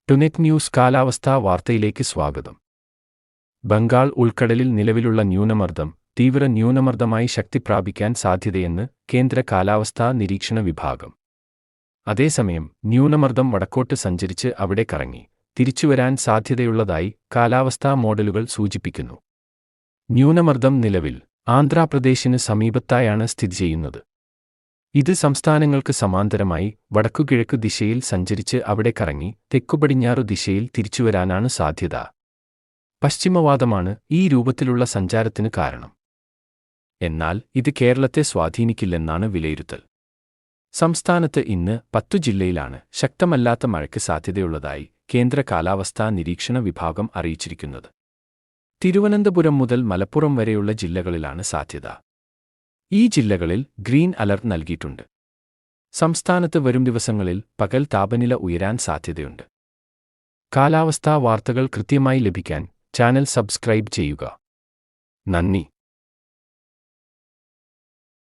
ടുനെറ്റ് news കാലാവസ്ഥാ വാർത്തയിലേക്ക് സ്വാഗതം. ബംഗാൾ ഉൾക്കടലിൽ നിലവിലുള്ള ന്യൂനമർദ്ദം തീവ്ര ന്യൂനമർദ്ദമായി ശക്തി പ്രാപിക്കാൻ സാധ്യതയെന്ന് കേന്ദ്ര കാലാവസ്ഥാ നിരീക്ഷണ വിഭാഗം. അതേസമയം ന്യൂനമർദ്ദം വടക്കോട്ട് സഞ്ചരിച്ച് അവിടെ കറങ്ങി തിരിച്ചുവരാൻ സാധ്യതയുള്ളതായി കാലാവസ്ഥാ മോഡലുകൾ സൂചിപ്പിക്കുന്നു. ന്യൂനമർദ്ദം നിലവിൽ ആന്ധ്രാപ്രദേശിന് സമീപത്തായാണ് സ്ഥിതി ചെയ്യുന്നത്. ഇത് സംസ്ഥാനങ്ങൾക്ക് സമാന്തരമായി വടക്കുകിഴക്ക് ദിശയിൽ സഞ്ചരിച്ച് അവിടെ കറങ്ങി തെക്കുപടിഞ്ഞാറു ദിശയിൽ തിരിച്ചുവരാനാണ് സാധ്യത. പശ്ചിമവാതമാണ് ഈ രൂപത്തിലുള്ള സഞ്ചാരത്തിന് കാരണം. എന്നാൽ ഇത് കേരളത്തെ സ്വാധീനിക്കില്ലെന്നാണ് വിലയിരുത്തൽ. സംസ്ഥാനത്ത് ഇന്ന് 10 ജില്ലയിലാണ് ശക്തമല്ലാത്ത മഴയ്ക്ക് സാധ്യതയുള്ളതായി കേന്ദ്ര കാലാവസ്ഥാ നിരീക്ഷണ വിഭാഗം അറിയിച്ചിരിക്കുന്നത്. തിരുവനന്തപുരം മുതൽ മലപ്പുറം വരെയുള്ള ജില്ലകളിലാണ് സാധ്യത. ഈ ജില്ലകളിൽ ഗ്രീൻ അലർട്ട് നൽകിയിട്ടുണ്ട്. സംസ്ഥാനത്ത് വരും ദിവസങ്ങളിൽ പകൽ താപനില ഉയരാൻ സാധ്യതയുണ്ട്. കാലാവസ്ഥാ വാർത്തകൾ കൃത്യമായി ലഭിക്കാൻ ചാനൽ സബ്സ്ക്രൈബ് ചെയ്യുക. നന്ദി.